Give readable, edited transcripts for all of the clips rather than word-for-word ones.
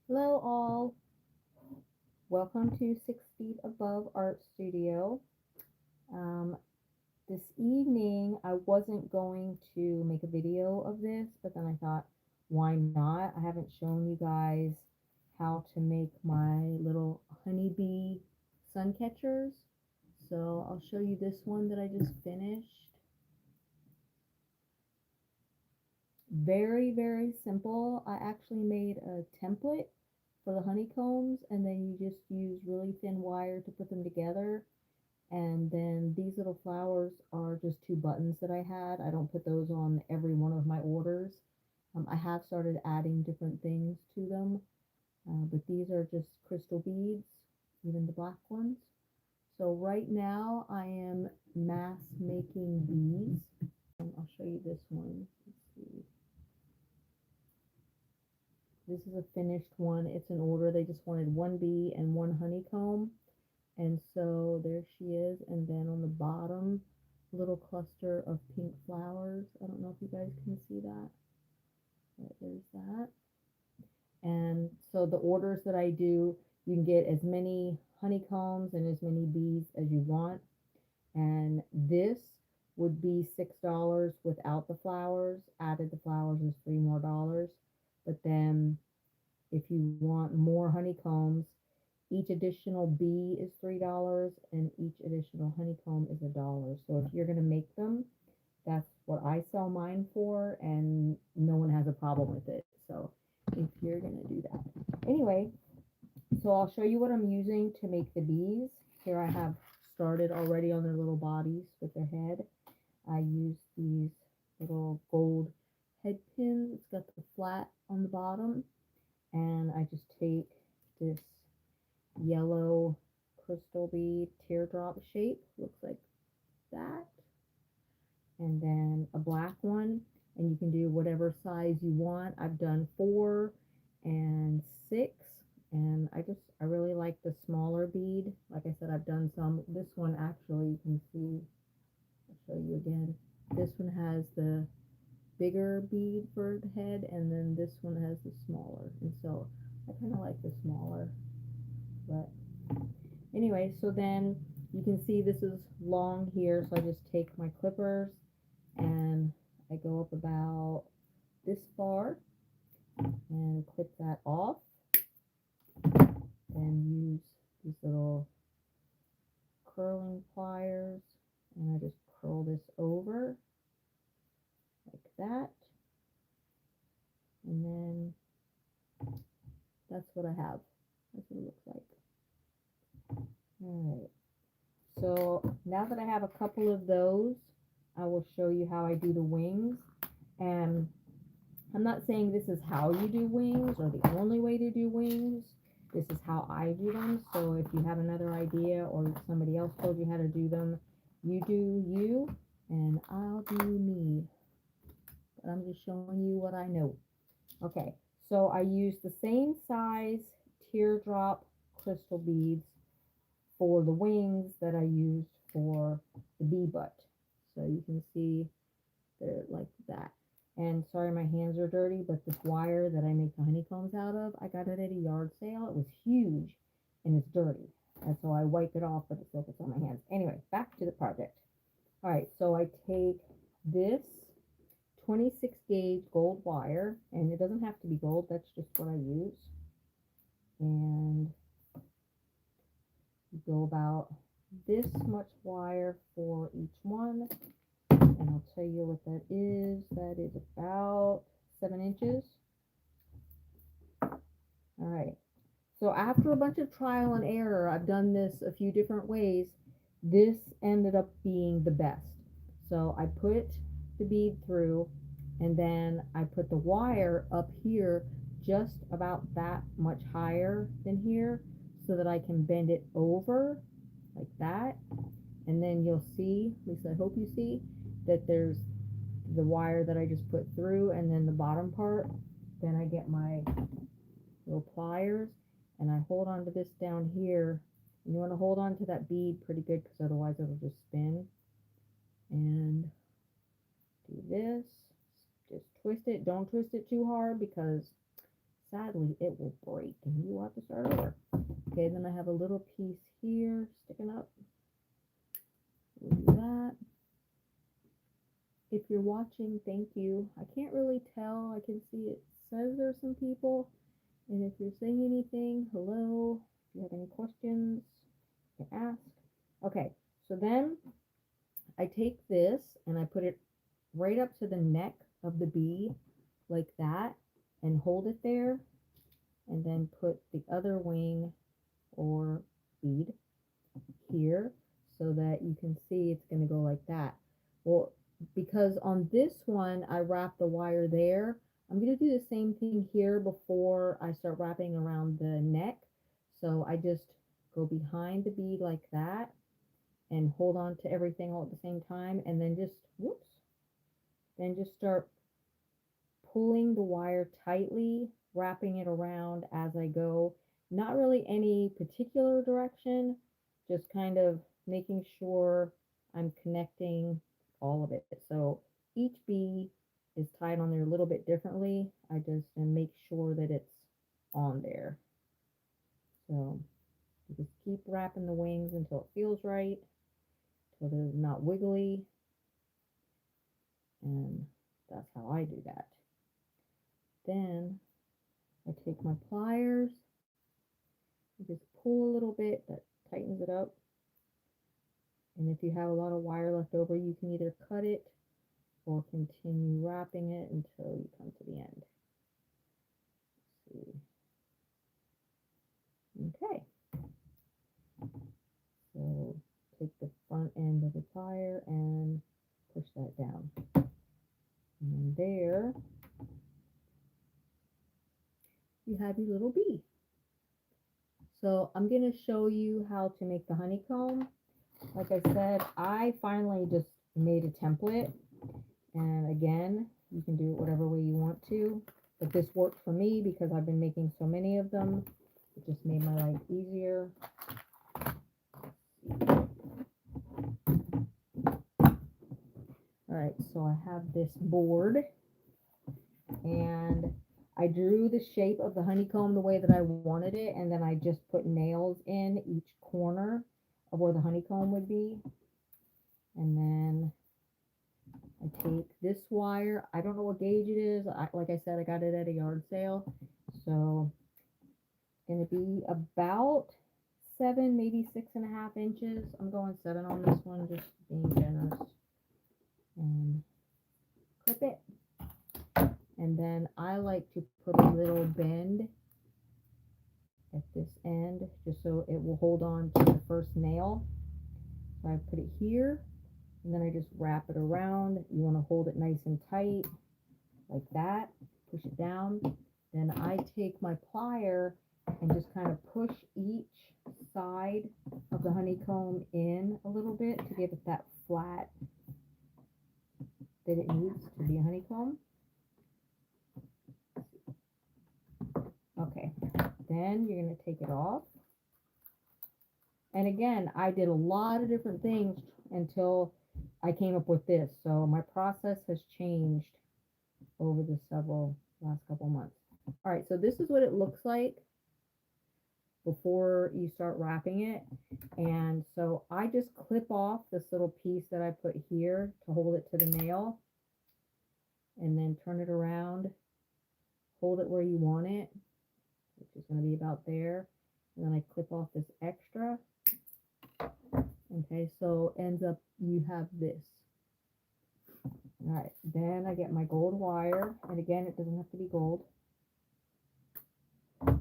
Hello all, welcome to 6 Feet Above Art Studio. Um, this evening I wasn't going to make a video of this, but then I thought, why not? I haven't shown you guys how to make my little honeybee sun catchers. So I'll show you this one that I just finished. Very, very simple. I actually made a template for the honeycombs, and then you just use really thin wire to put them together. And then these little flowers are just two buttons that I had. I don't put those on every one of my orders. I have started adding different things to them, but these are just crystal beads, even the black ones. So right now I am mass making these. I'll show you this one. Let's see. This is a finished one. It's an order. They just wanted one bee and one honeycomb. And so there she is. And then on the bottom, little cluster of pink flowers. I don't know if you guys can see that, but there's that. And so the orders that I do, you can get as many honeycombs and as many bees as you want. And this would be $6 without the flowers. Added the flowers is $3 more. But then if you want more honeycombs, each additional bee is $3 and each additional honeycomb is $1. So if you're going to make them, that's what I sell mine for, and no one has a problem with it. So if you're going to do that. Anyway, so I'll show you what I'm using to make the bees. Here I have started already on their little bodies with their head. I use these little gold head pins. It's got the flat on the bottom, and I just take this yellow crystal bead teardrop shape, looks like that, and then a black one, and you can do whatever size you want. I've done 4 and 6, and I really like the smaller bead. Like I said, I've done some. This one actually, you can see, I'll show you again. This one has the bigger bead for the head, and then this one has the smaller, and so I kind of like the smaller. But anyway, so then you can see this is long here, so I just take my clippers and I go up about this far and clip that off, and use these little curling pliers, and I just curl this over like that, and then that's what I have. That's what it looks like. Alright, so now that I have a couple of those, I will show you how I do the wings. And I'm not saying this is how you do wings or the only way to do wings. This is how I do them. So if you have another idea or somebody else told you how to do them, you do you and I'll do me. But I'm just showing you what I know. Okay, so I use the same size teardrop crystal beads for the wings that I used for the bee butt. So you can see they're like that. And sorry, my hands are dirty, but this wire that I make the honeycombs out of, I got it at a yard sale. It was huge and it's dirty. And so I wipe it off, but it still gets on my hands. Anyway, back to the project. All right, so I take this 26 gauge gold wire, and it doesn't have to be gold, that's just what I use. And you go about this much wire for each one. And I'll tell you what that is. That is about 7 inches. All right. So after a bunch of trial and error, I've done this a few different ways. This ended up being the best. So I put the bead through, and then I put the wire up here just about that much higher than here so that I can bend it over like that. And then you'll see, at least I hope you see, that there's the wire that I just put through, and then the bottom part. Then I get my little pliers and I hold on to this down here. And you want to hold on to that bead pretty good because otherwise it'll just spin. And do this. Just twist it. Don't twist it too hard because sadly it will break and you will have to start over. Okay, then I have a little piece here sticking up. We'll do that. If you're watching, thank you. I can't really tell. I can see it says there's some people. And if you're saying anything, hello. If you have any questions, you can ask. Okay, so then I take this and I put it right up to the neck of the bee like that and hold it there and then put the other wing or bead here so that you can see it's going to go like that. Well, because on this one I wrap the wire there, I'm going to do the same thing here before I start wrapping around the neck. So I just go behind the bead like that and hold on to everything all at the same time, and then just whoops, then just start pulling the wire tightly, wrapping it around as I go. Not really any particular direction, just kind of making sure I'm connecting all of it. So each bee is tied on there a little bit differently. I just make sure that it's on there. So you just keep wrapping the wings until it feels right, until they're not wiggly. And that's how I do that. Then I take my pliers and just pull a little bit, that tightens it up. And if you have a lot of wire left over, you can either cut it or continue wrapping it until you come to the end. Let's see. Okay. So take the front end of the plier and push that down. And there you have your little bee. So I'm going to show you how to make the honeycomb. Like I said, I finally just made a template, and again, you can do it whatever way you want to, but this worked for me because I've been making so many of them. It just made my life easier. All right, so I have this board, and I drew the shape of the honeycomb the way that I wanted it, and then I just put nails in each corner of where the honeycomb would be. And then I take this wire. I don't know what gauge it is. Like I said, I got it at a yard sale. So it's going to be about 7, maybe 6.5 inches. I'm going 7 on this one, just being generous. And clip it. And then I like to put a little bend at this end, just so it will hold on to the first nail. So I put it here, and then I just wrap it around. You want to hold it nice and tight, like that. Push it down. Then I take my plier and just kind of push each side of the honeycomb in a little bit to give it that flat that it needs to be a honeycomb. Okay, then you're going to take it off. And again, I did a lot of different things until I came up with this. So my process has changed over the last couple months. All right, so this is what it looks like before you start wrapping it. And so I just clip off this little piece that I put here to hold it to the nail, and then turn it around, hold it where you want it, which is going to be about there. And then I clip off this extra. Okay, so ends up you have this. All right, then I get my gold wire, and again, it doesn't have to be gold. All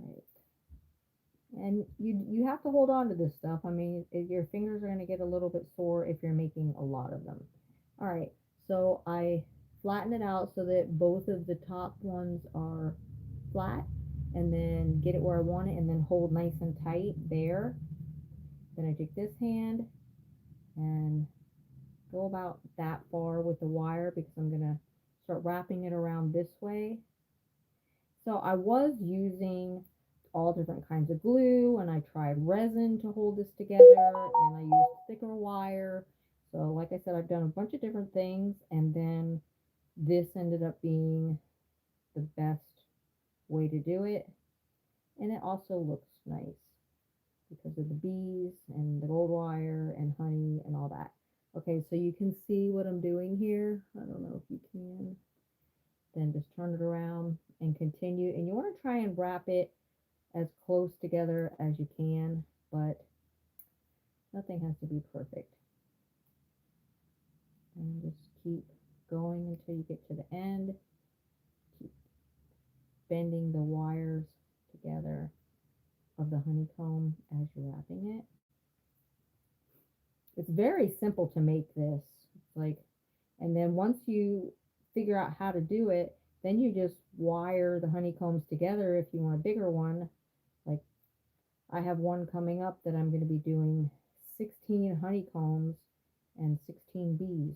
right, and you have to hold on to this stuff. I mean, your fingers are going to get a little bit sore if you're making a lot of them. All right, so I flatten it out so that both of the top ones are flat, and then get it where I want it, and then hold nice and tight there. Then I take this hand and go about that far with the wire, because I'm going to start wrapping it around this way. So I was using all different kinds of glue, and I tried resin to hold this together, and I used thicker wire. So like I said, I've done a bunch of different things, and then this ended up being the best way to do it. And it also looks nice because of the bees and the gold wire and honey and all that. Okay, so you can see what I'm doing here. I don't know if you can. Then just turn it around and continue. And you want to try and wrap it as close together as you can, but nothing has to be perfect. And just keep going until you get to the end. Keep bending the wires together of the honeycomb as you're wrapping it. It's very simple to make this. It's like, and then once you figure out how to do it, then you just wire the honeycombs together if you want a bigger one. Like I have one coming up that I'm going to be doing 16 honeycombs and 16 bees.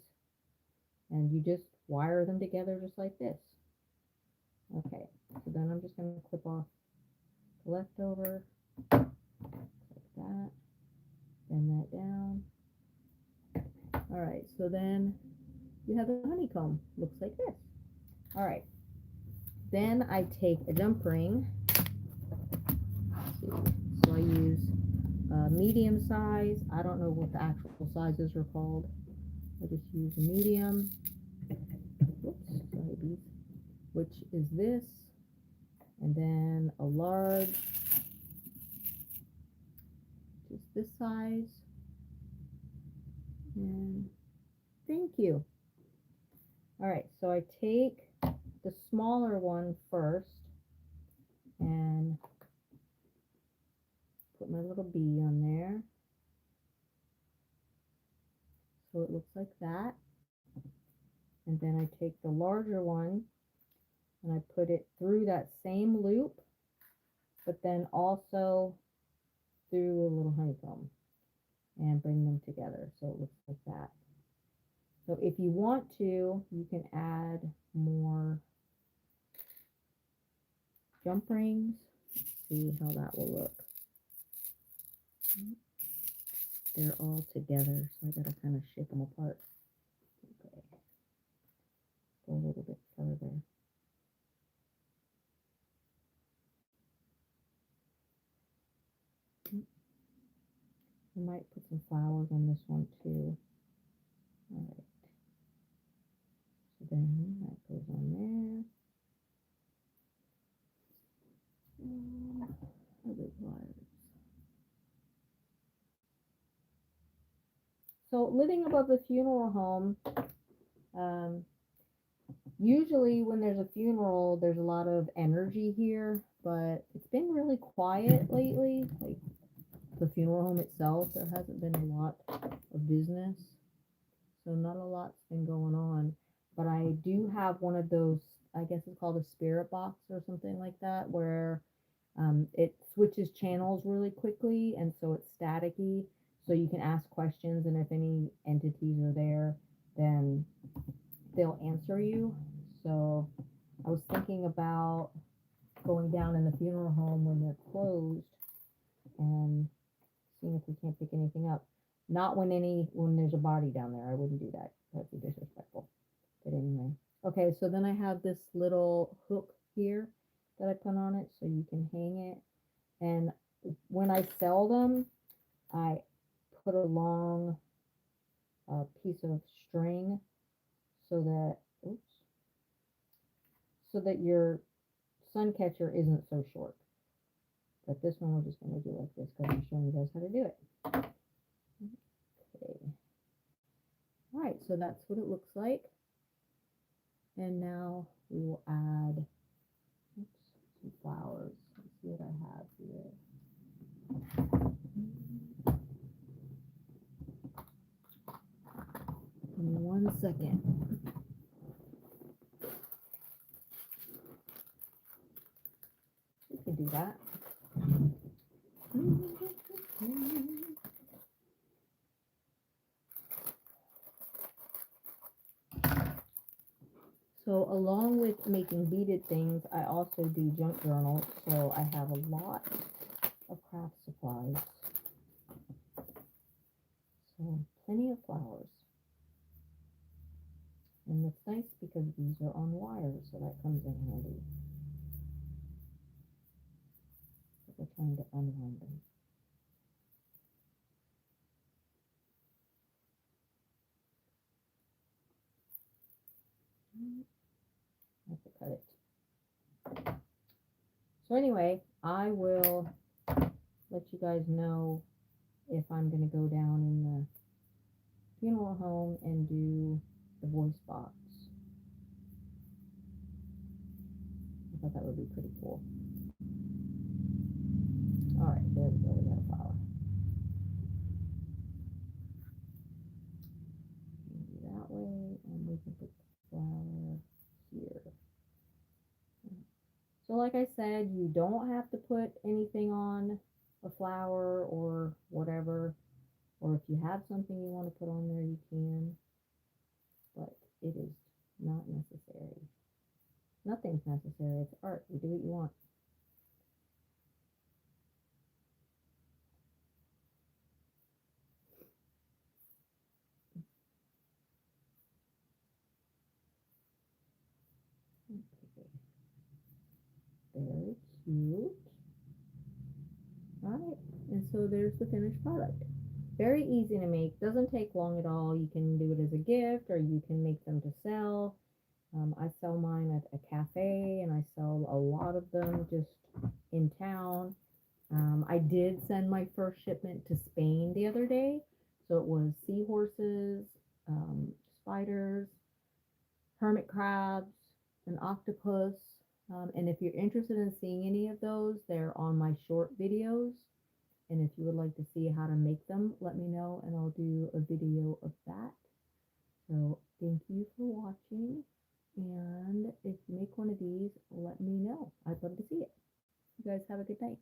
And you just wire them together just like this. Okay, so then I'm just going to clip off the leftover like that, bend that down. All right, so then you have the honeycomb, looks like this. All right, then I take a jump ring. Let's see. So I use medium size. I don't know what the actual sizes are called. I just use a medium. Whoops, sorry, which is this, and then a large, just this size, and thank you. All right, so I take the smaller one first and put my little bee on there, so it looks like that, and then I take the larger one and I put it through that same loop, but then also through a little honeycomb and bring them together so it looks like that. So if you want to, you can add more jump rings. Let's see how that will look. They're all together, so I gotta kind of shake them apart. Okay, go a little bit further. I might put some flowers on this one too. All right. So then that goes on there. Other wires. So living above the funeral home, usually when there's a funeral, there's a lot of energy here, but it's been really quiet lately. Like the funeral home itself, there hasn't been a lot of business. So not a lot's been going on, but I do have one of those, I guess it's called a spirit box or something like that, where it switches channels really quickly, and so it's staticky, so you can ask questions, and if any entities are there, then they'll answer you. So I was thinking about going down in the funeral home when they're closed and seeing if we can't pick anything up. Not when there's a body down there. I wouldn't do that. That'd be disrespectful. But anyway. Okay, so then I have this little hook here that I put on it so you can hang it. And when I sell them, I put a long piece of string so that your sun catcher isn't so short. But this one we're just going to do like this because I'm showing you guys how to do it. Okay. All right, so that's what it looks like. And now we will add some flowers. Let's see what I have here. Give me 1 second. We can do that. So along with making beaded things, I also do junk journals. So I have a lot of craft supplies. So plenty of flowers. And it's nice because these are on wires, so that comes in handy. We're trying to unwind them. I have to cut it. So anyway, I will let you guys know if I'm going to go down in the funeral home and do the voice box. I thought that would be pretty cool. All right, there we go. We got a flower. Maybe that way, and we can put the flower here. So like I said, you don't have to put anything on a flower or whatever, or if you have something you want to put on there, you can, but it is not necessary. Nothing's necessary. It's art. You do what you want. Okay. Very cute. All right, and so there's the finished product. Very easy to make. Doesn't take long at all. You can do it as a gift, or you can make them to sell. I sell mine at a cafe, and I sell a lot of them just in town. I did send my first shipment to Spain the other day. So it was seahorses, spiders, hermit crabs, an octopus. And if you're interested in seeing any of those, they're on my short videos. And if you would like to see how to make them, let me know and I'll do a video of that. So thank you for watching. And if you make one of these, let me know. I'd love to see it. You guys have a good night.